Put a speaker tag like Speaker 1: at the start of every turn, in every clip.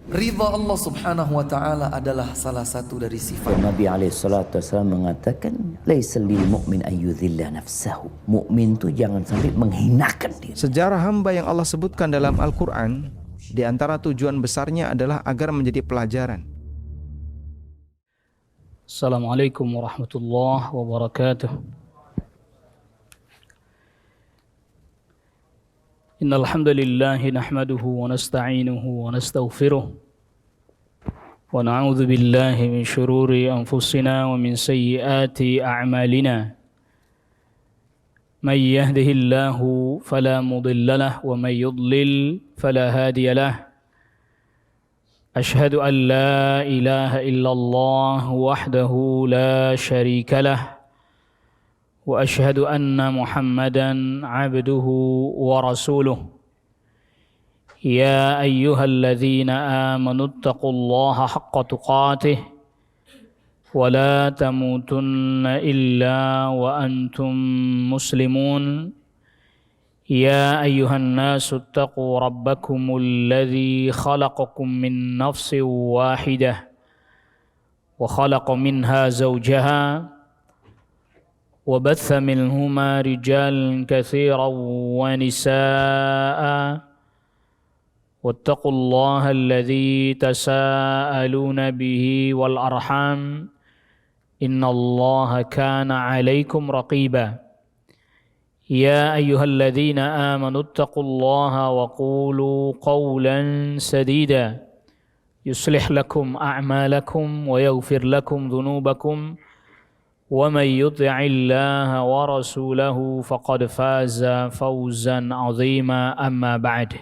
Speaker 1: Ridha Allah subhanahu wa ta'ala adalah salah satu dari sifat.
Speaker 2: Nabi SAW mengatakan, laisa lil mu'min ayyudhilla nafsahu. Mukmin itu jangan sampai menghinakan diri.
Speaker 3: Sejarah hamba yang Allah sebutkan dalam Al-Quran, di antara tujuan besarnya adalah agar menjadi pelajaran.
Speaker 4: Assalamualaikum warahmatullahi wabarakatuh. Innal hamdalillah nahmaduhu wa nasta'inuhu wa nastaghfiruh wa na'udzu billahi min shururi anfusina wa min sayyiati a'malina. May yahdihillahu fala mudilla lahu wa may yudlil fala hadiya lahu. Ashhadu an la ilaha illallah wahdahu la syarika lah. وأشهد أن محمدًا عبده ورسوله يا أيها الذين آمنوا اتقوا الله حق تقاته ولا تموتن إلا وأنتم مسلمون يا أيها الناس اتقوا ربكم الذي خلقكم من نفس واحدة وخلق منها زوجها وبث منهما رجالا كثيرا ونساء واتقوا الله الذي تساءلون به والأرحام إن الله كان عليكم رقيبا يا أيها الذين آمنوا اتقوا الله وقولوا قولا سديدا يصلح لكم أعمالكم ويغفر لكم ذنوبكم ومن يطع الله ورسوله فقد فاز فوزا عظيما أما بعد.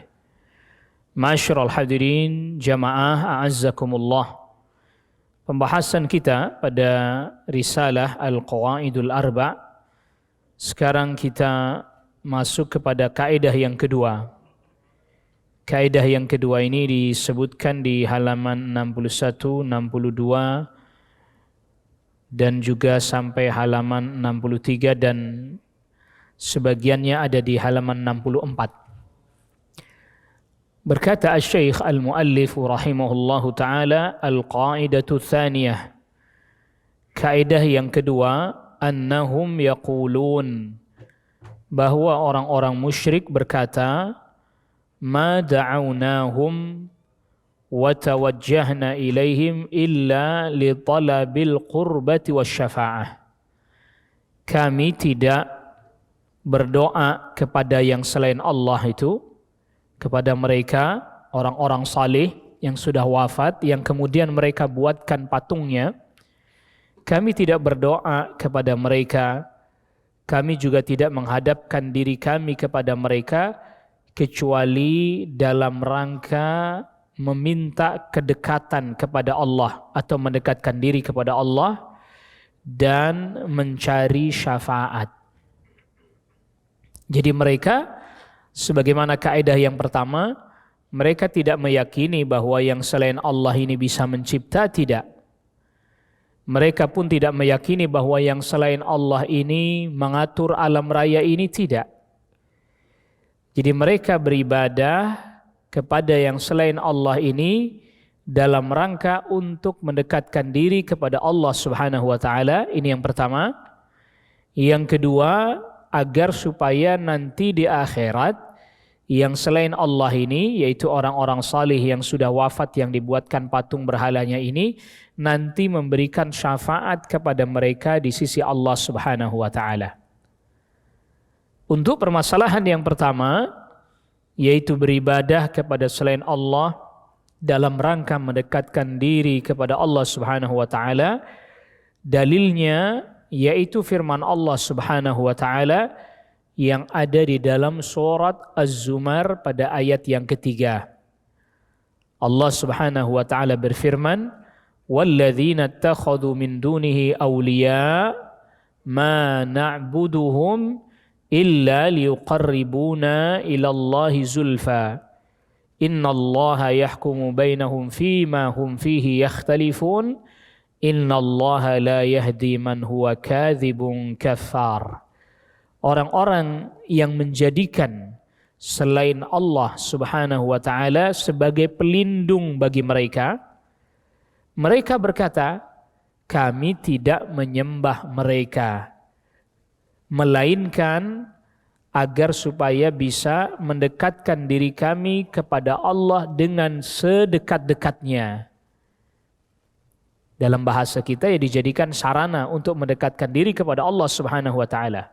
Speaker 4: Ma'asyiral hadirin jamaah a'azzakumullah. Pembahasan kita pada risalah Al-Qawaidul Arba'. Sekarang kita masuk kepada kaidah yang kedua. Kaidah yang kedua ini disebutkan di halaman 61, 62 dan juga sampai halaman 63 dan sebagiannya ada di halaman 64. Berkata Asy-Syaikh Al-Muallif rahimahullahu taala, al-qaidatu tsaniyah. Kaidah yang kedua, annahum yaqulun, bahwa orang-orang musyrik berkata, ma da'awnahum wa tawajjahna ilaihim illa li talabil qurbati wasyafa'ah. Kami tidak berdoa kepada yang selain Allah itu, kepada mereka orang-orang saleh yang sudah wafat, yang kemudian mereka buatkan patungnya. Kami tidak berdoa kepada mereka, kami juga tidak menghadapkan diri kami kepada mereka kecuali dalam rangka meminta kedekatan kepada Allah atau mendekatkan diri kepada Allah dan mencari syafaat. Jadi mereka, sebagaimana kaidah yang pertama, mereka tidak meyakini bahwa yang selain Allah ini bisa mencipta, tidak. Mereka pun tidak meyakini bahwa yang selain Allah ini mengatur alam raya ini, tidak. Jadi mereka beribadah kepada yang selain Allah ini dalam rangka untuk mendekatkan diri kepada Allah Subhanahu wa taala. Ini yang pertama. Yang kedua, agar supaya nanti di akhirat yang selain Allah ini, yaitu orang-orang salih yang sudah wafat yang dibuatkan patung berhalanya ini, nanti memberikan syafaat kepada mereka di sisi Allah Subhanahu wa taala. Untuk permasalahan yang pertama, yaitu beribadah kepada selain Allah dalam rangka mendekatkan diri kepada Allah Subhanahu wa taala, dalilnya yaitu firman Allah Subhanahu wa taala yang ada di dalam surat Az-Zumar pada ayat yang ketiga. Allah Subhanahu wa taala berfirman, "Walladzina ittakhadhu min dunihi awliya ma na'buduhum illa liyuqarribuna ilallahi zulfa innallaha yahkumu bainahum fima hum fihi yakhtalifun innallaha la yahdi man huwa kadzibun kaffar." Orang-orang yang menjadikan selain Allah Subhanahu wa taala sebagai pelindung bagi mereka, mereka berkata, kami tidak menyembah mereka, melainkan agar supaya bisa mendekatkan diri kami kepada Allah dengan sedekat-dekatnya. Dalam bahasa kita ya dijadikan sarana untuk mendekatkan diri kepada Allah Subhanahu wa taala.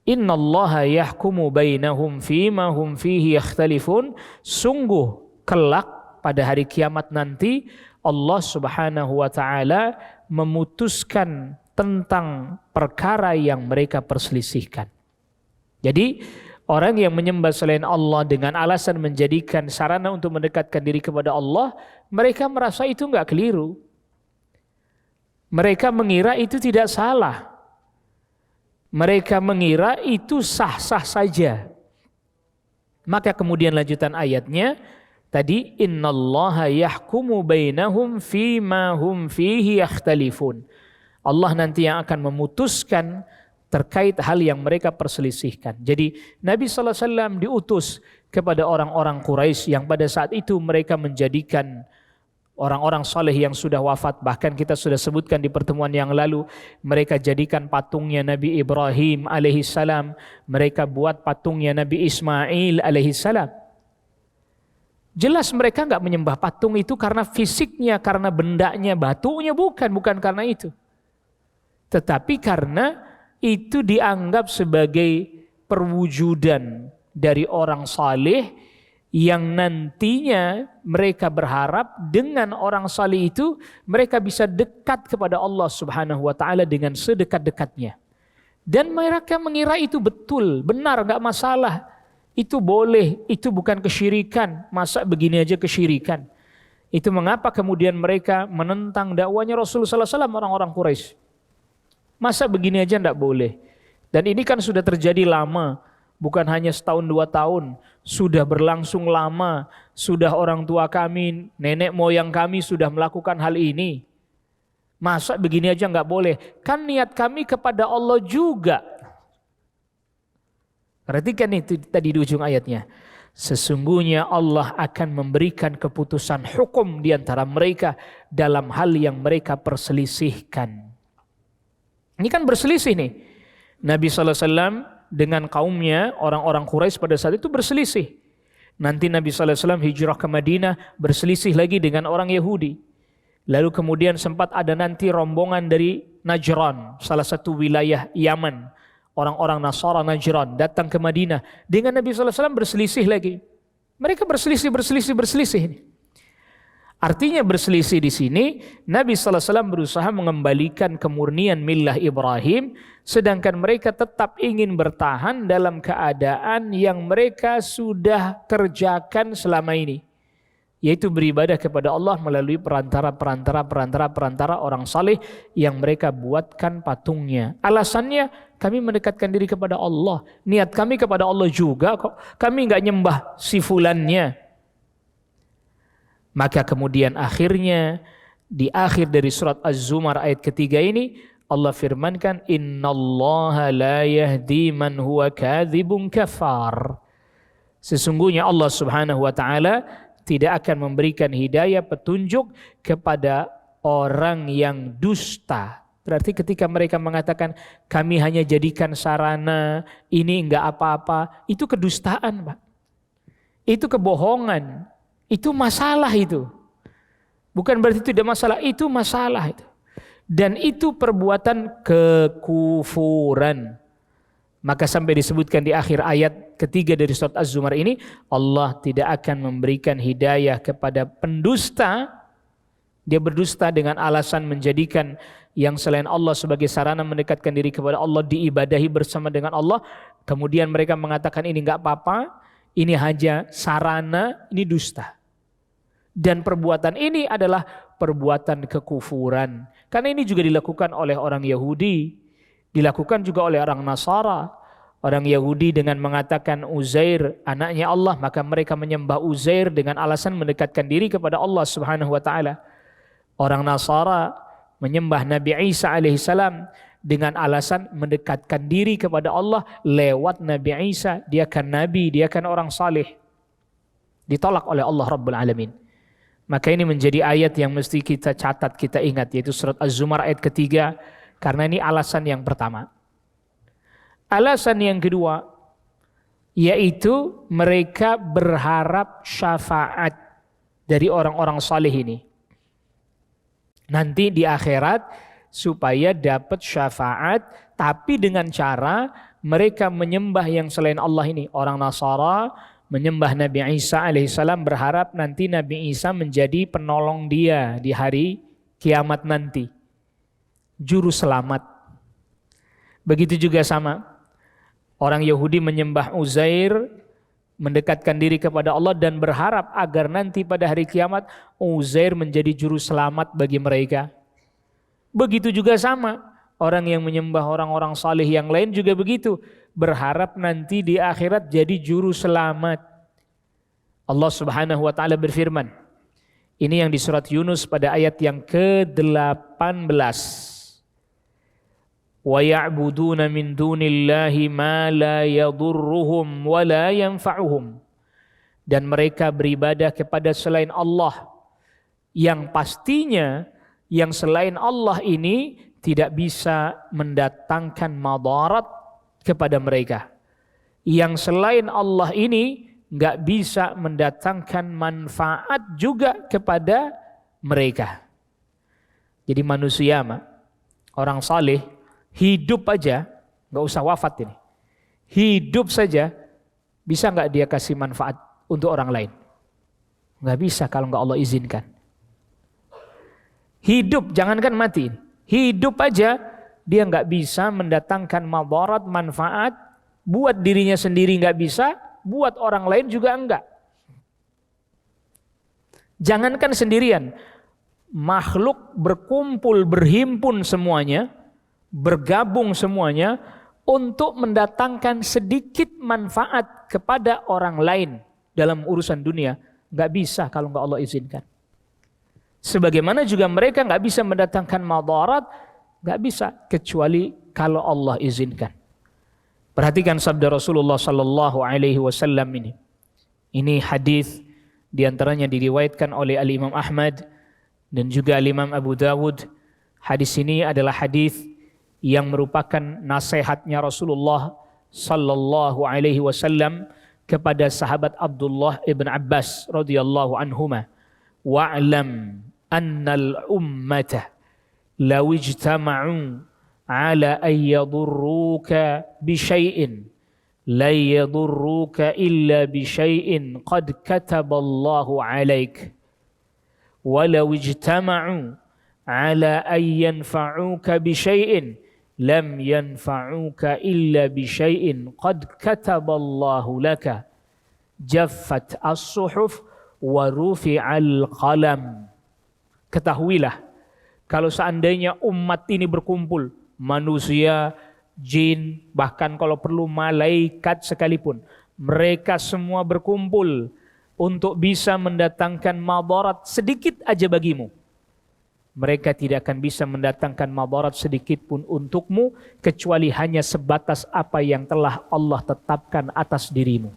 Speaker 4: Innallaha yahkumu bainahum fima hum fihi yakhtalifun. Sungguh kelak pada hari kiamat nanti Allah Subhanahu wa taala memutuskan tentang perkara yang mereka perselisihkan. Jadi orang yang menyembah selain Allah dengan alasan menjadikan sarana untuk mendekatkan diri kepada Allah, mereka merasa itu enggak keliru. Mereka mengira itu tidak salah. Mereka mengira itu sah-sah saja. Maka kemudian lanjutan ayatnya tadi, innallaha yahkumu bainahum fima hum fihi yakhtalifun. Allah nanti yang akan memutuskan terkait hal yang mereka perselisihkan. Jadi Nabi sallallahu alaihi wasallam diutus kepada orang-orang Quraisy yang pada saat itu mereka menjadikan orang-orang saleh yang sudah wafat, bahkan kita sudah sebutkan di pertemuan yang lalu, mereka jadikan patungnya Nabi Ibrahim alaihissalam, mereka buat patungnya Nabi Ismail alaihissalam. Jelas mereka enggak menyembah patung itu karena fisiknya, karena bendanya, batunya, bukan karena itu. Tetapi karena itu dianggap sebagai perwujudan dari orang saleh yang nantinya mereka berharap dengan orang saleh itu mereka bisa dekat kepada Allah Subhanahu wa taala dengan sedekat-dekatnya. Dan mereka mengira itu betul, benar, enggak masalah. Itu boleh, itu bukan kesyirikan. Masa begini aja kesyirikan? Itu mengapa kemudian mereka menentang dakwanya Rasulullah sallallahu alaihi wasallam, orang-orang Quraisy. Masa begini aja enggak boleh? Dan ini kan sudah terjadi lama. Bukan hanya setahun 2 tahun, sudah berlangsung lama, sudah orang tua kami, nenek moyang kami sudah melakukan hal ini. Masa begini aja nggak boleh? Kan niat kami kepada Allah juga. Perhatikan itu tadi di ujung ayatnya. Sesungguhnya Allah akan memberikan keputusan hukum di antara mereka dalam hal yang mereka perselisihkan. Ini kan berselisih nih. Nabi sallallahu alaihi wasallam dengan kaumnya, orang-orang Quraisy pada saat itu berselisih. Nanti Nabi sallallahu alaihi wasallam hijrah ke Madinah, berselisih lagi dengan orang Yahudi. Lalu kemudian sempat ada nanti rombongan dari Najran, salah satu wilayah Yaman. Orang-orang Nasara Najran datang ke Madinah. Dengan Nabi sallallahu alaihi wasallam berselisih lagi. Mereka berselisih. Artinya berselisih di sini, Nabi sallallahu alaihi wasallam berusaha mengembalikan kemurnian millah Ibrahim, sedangkan mereka tetap ingin bertahan dalam keadaan yang mereka sudah kerjakan selama ini, yaitu beribadah kepada Allah melalui perantara orang saleh yang mereka buatkan patungnya. Alasannya kami mendekatkan diri kepada Allah, niat kami kepada Allah juga kok, kami enggak nyembah si fulannya. Maka kemudian akhirnya di akhir dari surat Az-Zumar ayat ketiga ini Allah firmankan, innallaha la yahdi man huwa kadzibun kafar. Sesungguhnya Allah Subhanahu wa taala tidak akan memberikan hidayah, petunjuk kepada orang yang dusta. Berarti ketika mereka mengatakan kami hanya jadikan sarana, ini enggak apa-apa, itu kedustaan, Pak. Itu kebohongan. Itu masalah itu. Bukan berarti tidak masalah, itu masalah itu. Dan itu perbuatan kekufuran. Maka sampai disebutkan di akhir ayat ketiga dari surat Az-Zumar ini, Allah tidak akan memberikan hidayah kepada pendusta. Dia berdusta dengan alasan menjadikan yang selain Allah sebagai sarana mendekatkan diri kepada Allah, diibadahi bersama dengan Allah. Kemudian mereka mengatakan ini enggak apa-apa, ini hanya sarana, ini dusta. Dan perbuatan ini adalah perbuatan kekufuran. Karena ini juga dilakukan oleh orang Yahudi, dilakukan juga oleh orang Nasara. Orang Yahudi dengan mengatakan Uzair anaknya Allah, maka mereka menyembah Uzair dengan alasan mendekatkan diri kepada Allah Subhanahu wa taala. Orang Nasara menyembah Nabi Isa alaihissalam dengan alasan mendekatkan diri kepada Allah lewat Nabi Isa. Dia kan nabi, dia kan orang saleh. Ditolak oleh Allah Rabbul Alamin. Maka ini menjadi ayat yang mesti kita catat, kita ingat, yaitu surat Az-Zumar ayat ketiga, karena ini alasan yang pertama. Alasan yang kedua, yaitu mereka berharap syafaat dari orang-orang saleh ini. Nanti di akhirat supaya dapat syafaat, tapi dengan cara mereka menyembah yang selain Allah ini. Orang Nasara menyembah Nabi Isa alaihissalam, berharap nanti Nabi Isa menjadi penolong dia di hari kiamat nanti. Juru selamat. Begitu juga sama. Orang Yahudi menyembah Uzair, mendekatkan diri kepada Allah dan berharap agar nanti pada hari kiamat Uzair menjadi juru selamat bagi mereka. Begitu juga sama. Orang yang menyembah orang-orang saleh yang lain juga begitu. Berharap nanti di akhirat jadi juru selamat. Allah Subhanahu wa taala berfirman. Ini yang di surat Yunus pada ayat yang ke-18. Wa ya'buduna min dunillahi ma la yadurruhum wa la yanfa'uhum. Dan mereka beribadah kepada selain Allah yang pastinya yang selain Allah ini tidak bisa mendatangkan madarat kepada mereka. Yang selain Allah ini nggak bisa mendatangkan manfaat juga kepada mereka. Jadi manusia orang saleh hidup aja, nggak usah wafat ini. Hidup saja bisa nggak dia kasih manfaat untuk orang lain? Nggak bisa kalau nggak Allah izinkan. Hidup, jangankan mati. Hidup aja dia nggak bisa mendatangkan madarat, manfaat, buat dirinya sendiri nggak bisa, buat orang lain juga enggak. Jangankan sendirian, makhluk berkumpul, berhimpun semuanya, bergabung semuanya untuk mendatangkan sedikit manfaat kepada orang lain dalam urusan dunia, nggak bisa kalau nggak Allah izinkan. Sebagaimana juga mereka nggak bisa mendatangkan madarat, nggak bisa kecuali kalau Allah izinkan. Perhatikan sabda Rasulullah Sallallahu Alaihi Wasallam ini. Ini hadis diantaranya diriwayatkan oleh Al Imam Ahmad dan juga Al Imam Abu Dawud. Hadis ini adalah hadis yang merupakan nasihatnya Rasulullah Sallallahu Alaihi Wasallam kepada sahabat Abdullah ibn Abbas radhiyallahu anhuma. Wa'lam annal ummata law ijtama'u ala an yadurruka bi syai'in la yadurruka illa bi syai'in qad kataballahu 'alaik walau ijtama'u ala an yanfa'uka bi syai'in lam yanfa'uka illa bi syai'in qad kataballahu laka jaffat as-suhuf wa rufi'al qalam. Ketahuilah, kalau seandainya umat ini berkumpul, manusia, jin, bahkan kalau perlu malaikat sekalipun, mereka semua berkumpul untuk bisa mendatangkan madarat sedikit aja bagimu, mereka tidak akan bisa mendatangkan madarat sedikit pun untukmu kecuali hanya sebatas apa yang telah Allah tetapkan atas dirimu.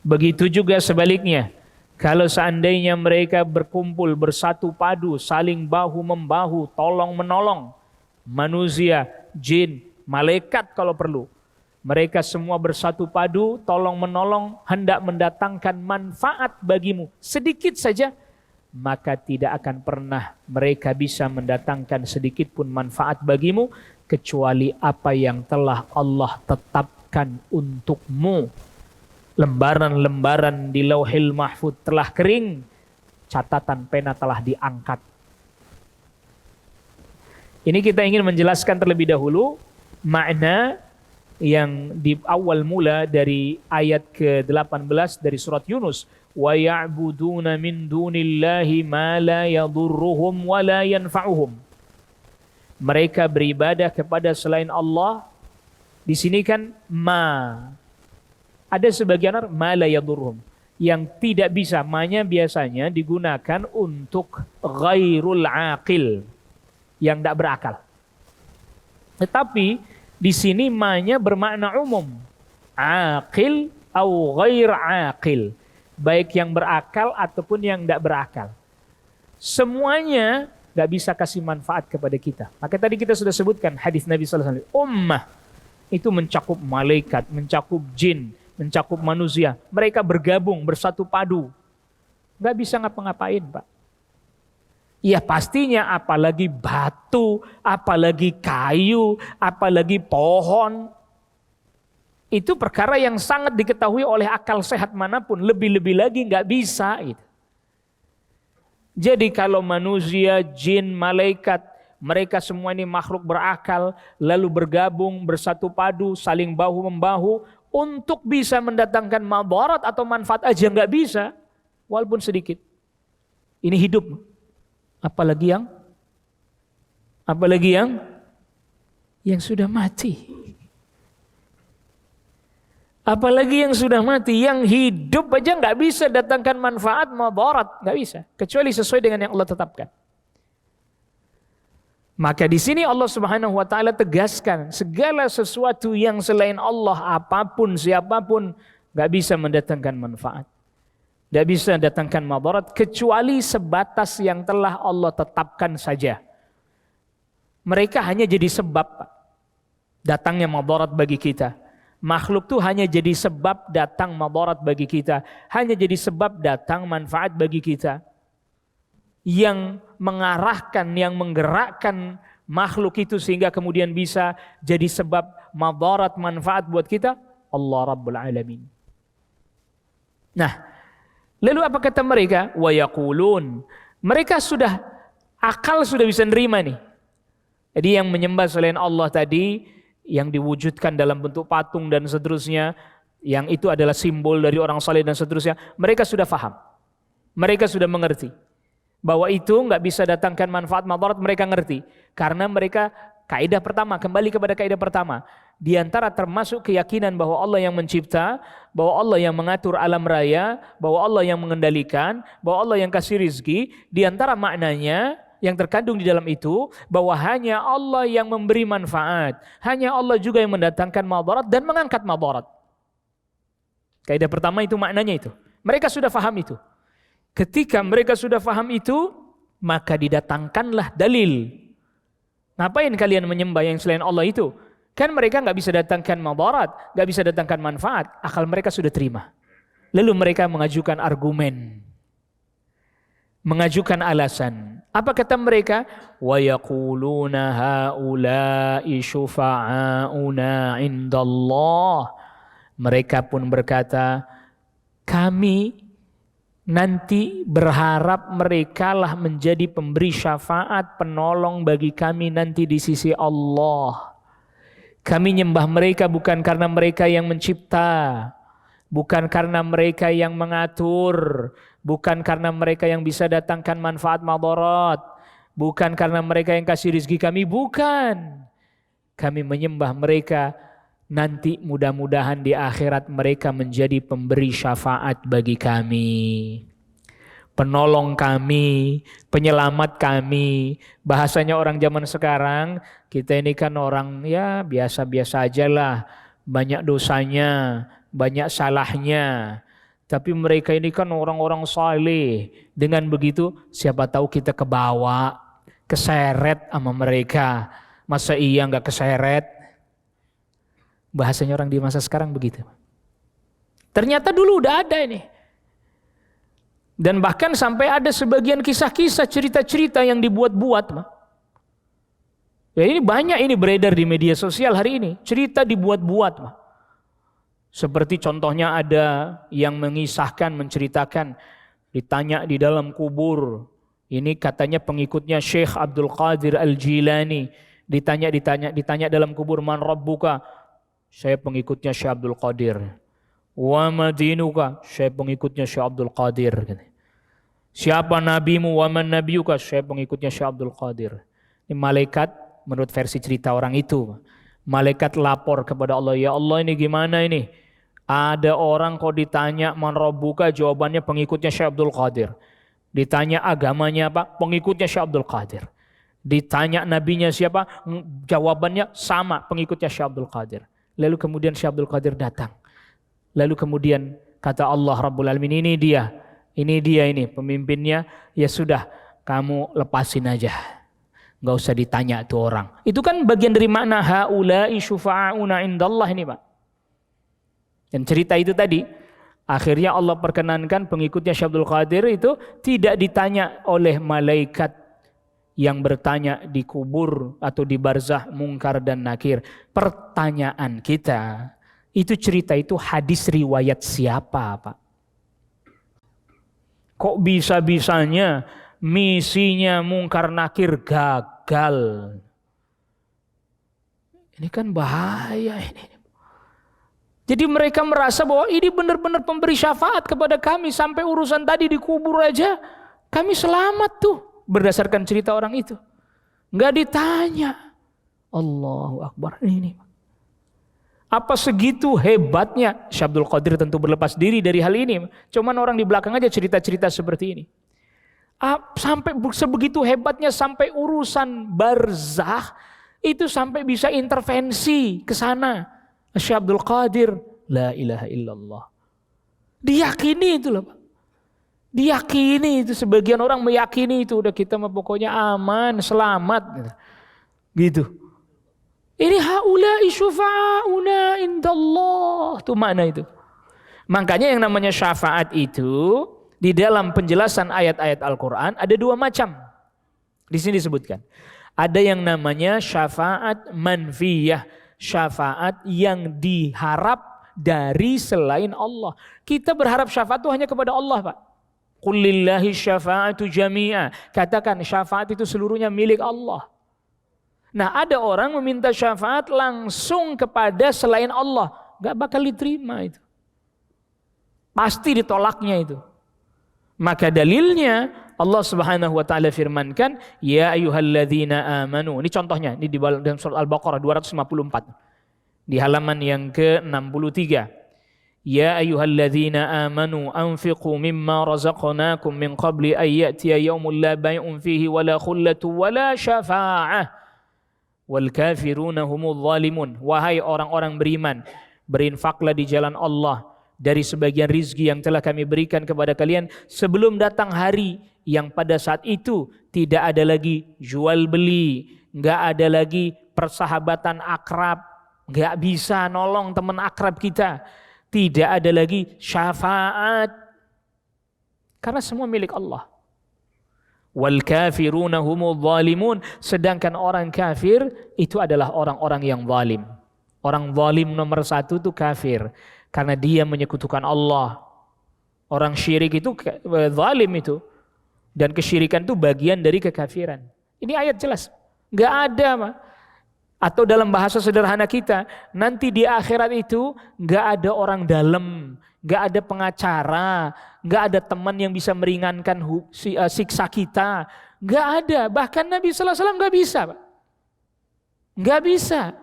Speaker 4: Begitu juga sebaliknya, kalau seandainya mereka berkumpul bersatu padu, saling bahu-membahu, tolong-menolong, manusia, jin, malaikat kalau perlu, mereka semua bersatu padu, tolong-menolong, hendak mendatangkan manfaat bagimu sedikit saja, maka tidak akan pernah mereka bisa mendatangkan sedikit pun manfaat bagimu kecuali apa yang telah Allah tetapkan untukmu. Lembaran-lembaran di Lauhil Mahfuz telah kering, catatan pena telah diangkat. Ini kita ingin menjelaskan terlebih dahulu makna yang di awal mula dari ayat ke-18 dari surat Yunus. Wa ya'buduna min dunillahi ma la yadurruhum wa la yanfa'uhum. Mereka beribadah kepada selain Allah. Di sini kan ada sebagian orang ma la yadurruhum yang tidak bisa, ma-nya biasanya digunakan untuk ghairul aqil, yang tidak berakal. Tetapi di sini ma-nya bermakna umum. Aqil au ghair aqil. Baik yang berakal ataupun yang tidak berakal. Semuanya nggak bisa kasih manfaat kepada kita. Maka tadi kita sudah sebutkan hadis Nabi SAW. Ummah itu mencakup malaikat, mencakup jin, mencakup manusia. Mereka bergabung, bersatu padu. Nggak bisa ngapa-ngapain, Pak. Ya pastinya apalagi batu, apalagi kayu, apalagi pohon. Itu perkara yang sangat diketahui oleh akal sehat manapun. Lebih-lebih lagi nggak bisa. Gitu. Jadi kalau manusia, jin, malaikat, mereka semua ini makhluk berakal, lalu bergabung, bersatu padu, saling bahu-membahu, untuk bisa mendatangkan madarat atau manfaat aja nggak bisa. Walaupun sedikit. Ini hidup. Apalagi yang sudah mati. Apalagi yang sudah mati, yang hidup aja nggak bisa datangkan manfaat madarat, nggak bisa, kecuali sesuai dengan yang Allah tetapkan. Maka di sini Allah Subhanahu wa taala tegaskan segala sesuatu yang selain Allah, apapun siapapun, nggak bisa mendatangkan manfaat. Nggak bisa datangkan madarat kecuali sebatas yang telah Allah tetapkan saja. Mereka hanya jadi sebab datangnya madarat bagi kita. Makhluk itu hanya jadi sebab datang madarat bagi kita. Hanya jadi sebab datang manfaat bagi kita. Yang mengarahkan, yang menggerakkan makhluk itu sehingga kemudian bisa jadi sebab madarat manfaat buat kita, Allah Rabbul Alamin. Nah, lalu apa kata mereka? Wa yaqulun. Mereka sudah, akal sudah bisa nerima nih. Jadi yang menyembah selain Allah tadi, yang diwujudkan dalam bentuk patung dan seterusnya, yang itu adalah simbol dari orang saleh dan seterusnya, mereka sudah faham. Mereka sudah mengerti. Bahwa itu nggak bisa datangkan manfaat madarat, mereka ngerti. Karena mereka, kaidah pertama, kembali kepada kaidah pertama. Di antara termasuk keyakinan bahwa Allah yang mencipta, bahwa Allah yang mengatur alam raya, bahwa Allah yang mengendalikan, bahwa Allah yang kasih rizki, di antara maknanya yang terkandung di dalam itu, bahwa hanya Allah yang memberi manfaat, hanya Allah juga yang mendatangkan madarat dan mengangkat madarat. Kaidah pertama itu maknanya itu. Mereka sudah faham itu. Ketika mereka sudah faham itu, maka didatangkanlah dalil. Ngapain kalian menyembah yang selain Allah itu? Kan mereka nggak bisa datangkan madarat, nggak bisa datangkan manfaat. Akal mereka sudah terima. Lalu mereka mengajukan argumen, mengajukan alasan. Apa kata mereka? Wa yaquluna haula'i syufa'auna 'indallah. Mereka pun berkata, kami nanti berharap merekalah menjadi pemberi syafaat, penolong bagi kami nanti di sisi Allah. Kami nyembah mereka bukan karena mereka yang mencipta, bukan karena mereka yang mengatur, bukan karena mereka yang bisa datangkan manfaat madarat, bukan karena mereka yang kasih rezeki kami, bukan. Kami menyembah mereka nanti mudah-mudahan di akhirat mereka menjadi pemberi syafaat bagi kami, penolong kami, penyelamat kami. Bahasanya orang zaman sekarang, kita ini kan orang ya biasa-biasa aja lah, banyak dosanya, banyak salahnya. Tapi mereka ini kan orang-orang saleh. Dengan begitu siapa tahu kita kebawa, keseret sama mereka. Masa iya nggak keseret? Bahasanya orang di masa sekarang begitu. Ternyata dulu udah ada ini. Dan bahkan sampai ada sebagian kisah-kisah, cerita-cerita yang dibuat-buat. Ya ini banyak ini beredar di media sosial hari ini. Cerita dibuat-buat. Seperti contohnya ada yang mengisahkan, menceritakan, ditanya di dalam kubur. Ini katanya pengikutnya Syekh Abdul Qadir Al-Jilani. Ditanya dalam kubur, man rabbuka? Saya pengikutnya Syekh Abdul Qadir. Wa madinuka? Saya pengikutnya Syekh Abdul Qadir. Siapa nabimu? Wa man nabiyuka? Saya pengikutnya Syekh Abdul Qadir. Ini malaikat, menurut versi cerita orang itu, malaikat lapor kepada Allah, ya Allah ini gimana ini? Ada orang kok ditanya man rabbuka, jawabannya pengikutnya Syekh Abdul Qadir. Ditanya agamanya apa? Pengikutnya Syekh Abdul Qadir. Ditanya nabinya siapa, jawabannya sama pengikutnya Syekh Abdul Qadir. Lalu kemudian Syekh Abdul Qadir datang. Lalu kemudian kata Allah Rabbul Alamin, ini dia pemimpinnya, ya sudah kamu lepasin aja. Nggak usah ditanya tuh orang. Itu kan bagian dari makna haula'i syufa'auna indallah ini Pak. Dan cerita itu tadi, akhirnya Allah perkenankan pengikutnya Syekh Abdul Qadir itu tidak ditanya oleh malaikat yang bertanya di kubur atau di barzah Munkar dan Nakir. Pertanyaan kita, itu cerita itu hadis riwayat siapa Pak? Kok bisa-bisanya misinya Munkar Nakir gagal? Ini kan bahaya ini. Jadi mereka merasa bahwa ini benar-benar pemberi syafaat kepada kami. Sampai urusan tadi di kubur aja kami selamat tuh. Berdasarkan cerita orang itu. Nggak ditanya. Allahu Akbar ini. Apa segitu hebatnya? Syekh Abdul Qadir tentu berlepas diri dari hal ini. Cuman orang di belakang aja cerita-cerita seperti ini. Sampai sebegitu hebatnya, sampai urusan barzah itu sampai bisa intervensi ke sana. Syekh Abdul Qadir, la ilaha illallah. Diyakini itu loh Pak. Diyakini itu, sebagian orang meyakini itu, udah kita mah pokoknya aman, selamat. Gitu. Ini haula'i syufa'auna indallah. Itu makna itu. Makanya yang namanya syafaat itu di dalam penjelasan ayat-ayat Al-Quran ada dua macam. Di sini disebutkan. Ada yang namanya syafaat manfiyah. Syafaat yang diharap dari selain Allah. Kita berharap syafaat itu hanya kepada Allah Pak. Qul lillahi syafa'atu jami'a. Katakan syafaat itu seluruhnya milik Allah. Nah ada orang meminta syafaat langsung kepada selain Allah. Gak bakal diterima itu. Pasti ditolaknya itu. Maka dalilnya Allah Subhanahu wa taala firmankan, ya ayyuhalladzina amanu. Ini contohnya, ini di dalam surat Al-Baqarah 254. Di halaman yang ke-63. Ya ayyuhalladzina amanu anfiqu mimma razaqnakum min qabli an ya'tiya yawmun la bay'un fihi wala khullatu wala syafa'ah wal kafiruna humudz zalimun. Wahai orang-orang beriman, berinfaklah di jalan Allah dari sebagian rizki yang telah kami berikan kepada kalian sebelum datang hari yang pada saat itu tidak ada lagi jual beli, enggak ada lagi persahabatan akrab, enggak bisa nolong teman akrab kita. Tidak ada lagi syafaat. Karena semua milik Allah. Wal kafiruna humudz zalimun. Sedangkan orang kafir itu adalah orang-orang yang zalim. Orang zalim nomor satu itu kafir. Karena dia menyekutukan Allah. Orang syirik itu zalim itu. Dan kesyirikan itu bagian dari kekafiran. Ini ayat jelas. Enggak ada Pak. Atau dalam bahasa sederhana kita, nanti di akhirat itu gak ada orang dalam, gak ada pengacara, gak ada teman yang bisa meringankan siksa kita. Gak ada, bahkan Nabi SAW gak bisa. Gak bisa.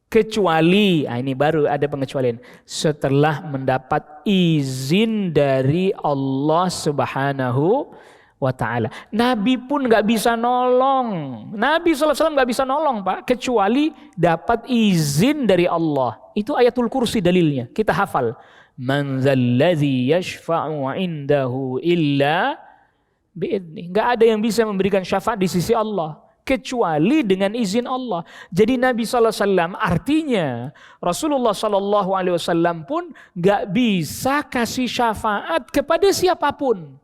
Speaker 4: Kecuali, ini baru ada pengecualian, setelah mendapat izin dari Allah Subhanahu wa ta'ala. Nabi pun gak bisa nolong. Nabi SAW gak bisa nolong Pak, kecuali dapat izin dari Allah. Itu ayatul kursi dalilnya, kita hafal. Man zalladzi yashfa'u indahu illa bi'idni. Gak ada yang bisa memberikan syafaat di sisi Allah kecuali dengan izin Allah. Jadi Nabi SAW artinya Rasulullah SAW pun gak bisa kasih syafaat kepada siapapun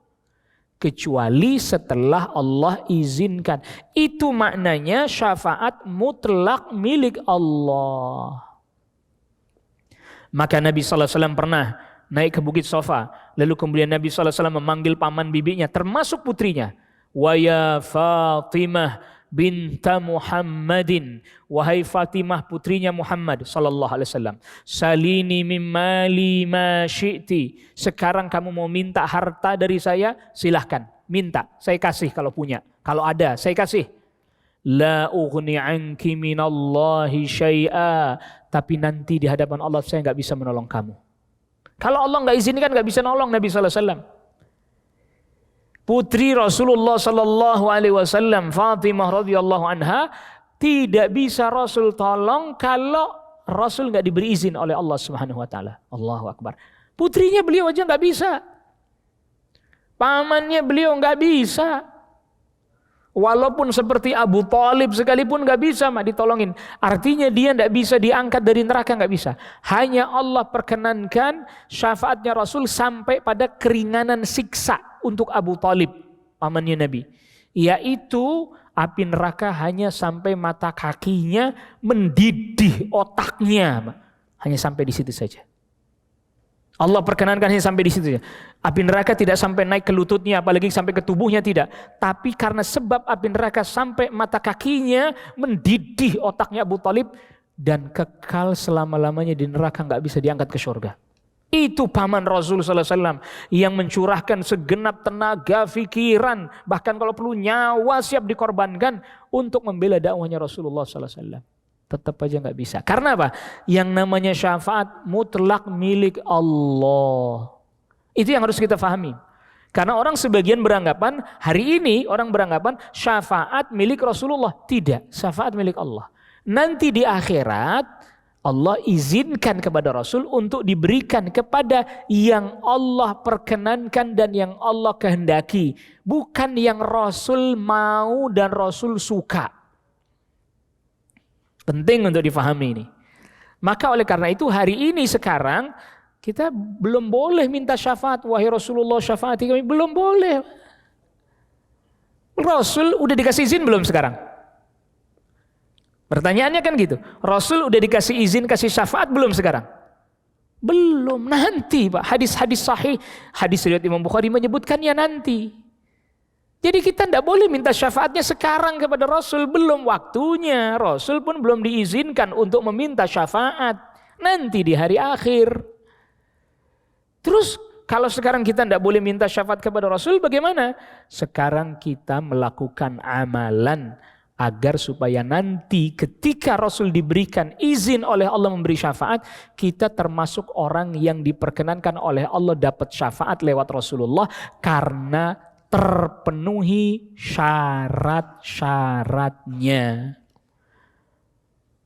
Speaker 4: kecuali setelah Allah izinkan. Itu maknanya syafaat mutlak milik Allah. Maka Nabi SAW pernah naik ke Bukit Sofa. Lalu kemudian Nabi SAW memanggil paman bibinya, termasuk putrinya. Wa ya Fatimah binta Muhammadin, wahai Fatimah putrinya Muhammad sallallahu alaihi wasallam, salini min mali ma syi'ti. Sekarang kamu mau minta harta dari saya, silahkan minta, saya kasih kalau punya, kalau ada saya kasih. La ughni anki minallahi syai'a, tapi nanti di hadapan Allah saya nggak bisa menolong kamu. Kalau Allah nggak izinkan nggak bisa nolong Nabi sallallahu alaihi wasallam. Putri Rasulullah sallallahu alaihi wasallam Fatimah radhiyallahu anha tidak bisa Rasul tolong kalau Rasul nggak diberi izin oleh Allah Subhanahu wa taala. Allahu akbar. Putrinya beliau aja nggak bisa. Pamannya beliau nggak bisa. Walaupun seperti Abu Thalib sekalipun nggak bisa ditolongin. Artinya dia nggak bisa diangkat dari neraka, nggak bisa. Hanya Allah perkenankan syafaatnya Rasul sampai pada keringanan siksa untuk Abu Thalib, pamannya Nabi. Yaitu api neraka hanya sampai mata kakinya, mendidih otaknya. Hanya sampai di situ saja. Allah perkenankan hanya sampai di situ saja. Api neraka tidak sampai naik ke lututnya, apalagi sampai ke tubuhnya, tidak. Tapi karena sebab api neraka sampai mata kakinya, mendidih otaknya Abu Thalib, dan kekal selama-lamanya di neraka, nggak bisa diangkat ke surga. Itu paman Rasul sallallahu alaihi wasallam yang mencurahkan segenap tenaga, pikiran, bahkan kalau perlu nyawa siap dikorbankan untuk membela dakwahnya Rasulullah sallallahu alaihi wasallam. Tetap aja nggak bisa. Karena apa? Yang namanya syafaat mutlak milik Allah. Itu yang harus kita pahami. Karena orang sebagian beranggapan, hari ini orang beranggapan syafaat milik Rasulullah. Tidak, syafaat milik Allah. Nanti di akhirat Allah izinkan kepada Rasul untuk diberikan kepada yang Allah perkenankan dan yang Allah kehendaki. Bukan yang Rasul mau dan Rasul suka. Penting untuk difahami ini. Maka oleh karena itu hari ini sekarang kita belum boleh minta syafaat. Wahai Rasulullah syafaati kami. Belum boleh. Rasul udah dikasih izin belum sekarang? Pertanyaannya kan gitu. Rasul udah dikasih izin kasih syafaat belum sekarang? Belum, nanti Pak. Hadis-hadis sahih, hadis riwayat Imam Bukhari menyebutkannya nanti. Jadi kita tidak boleh minta syafaatnya sekarang kepada Rasul. Belum waktunya. Rasul pun belum diizinkan untuk meminta syafaat. Nanti di hari akhir. Terus kalau sekarang kita tidak boleh minta syafaat kepada Rasul, bagaimana? Sekarang kita melakukan amalan agar supaya nanti ketika Rasul diberikan izin oleh Allah memberi syafaat, kita termasuk orang yang diperkenankan oleh Allah dapat syafaat lewat Rasulullah karena terpenuhi syarat-syaratnya.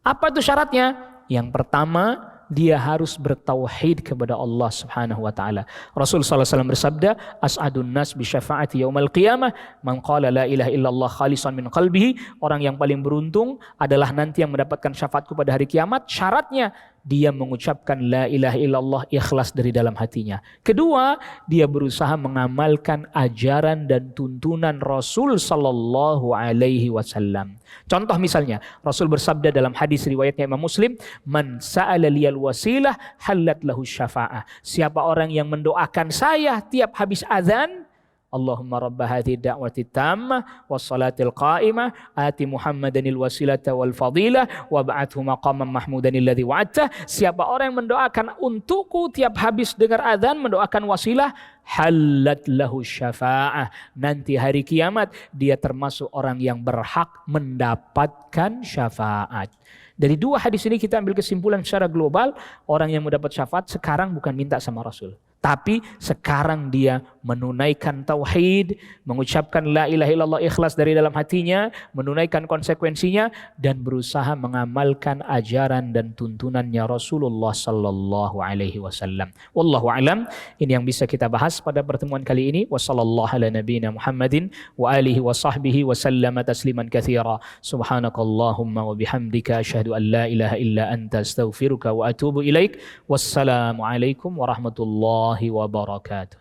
Speaker 4: Apa itu syaratnya? Yang pertama, dia harus bertauhid kepada Allah Subhanahu wa taala. Rasul sallallahu alaihi wasallam bersabda, "As'adun nas bi syafaati yaumil qiyamah man qala la ilaha illallah khalisan min qalbihi." Orang yang paling beruntung adalah nanti yang mendapatkan syafaatku pada hari kiamat. Syaratnya dia mengucapkan la ilaha illallah ikhlas dari dalam hatinya. Kedua, dia berusaha mengamalkan ajaran dan tuntunan Rasul sallallahu alaihi wasallam. Contoh misalnya, Rasul bersabda dalam hadis riwayatnya Imam Muslim, "Man sa'ala liyal wasilah halat lahu syafa'ah." Siapa orang yang mendoakan saya tiap habis azan, Allahumma rabba hadhihi da'wati tammah wassalatil qa'imah ati Muhammadanil wasilata wal fadilah wab'athu maqaman mahmudanil ladzi wa'adta. Siapa orang yang mendoakan untukku tiap habis dengar azan, mendoakan wasilah, halat lahu syafa'ah. Nanti hari kiamat dia termasuk orang yang berhak mendapatkan syafaat. Dari dua hadis ini kita ambil kesimpulan secara global, orang yang mendapat syafaat sekarang bukan minta sama Rasul. Tapi sekarang dia menunaikan tauhid, mengucapkan la ilaha illallah ikhlas dari dalam hatinya, menunaikan konsekuensinya dan berusaha mengamalkan ajaran dan tuntunannya Rasulullah sallallahu alaihi wasallam. Wallahu alam, ini yang bisa kita bahas pada pertemuan kali ini. Wassallallahu ala nabiyina Muhammadin wa alihi wa sahbihi wa sallama tasliman katsira. Subhanakallahumma wa bihamdika asyhadu an la ilaha illa anta astaghfiruka wa atubu ilaik. Wassalamu alaikum warahmatullahi wabarakatuh.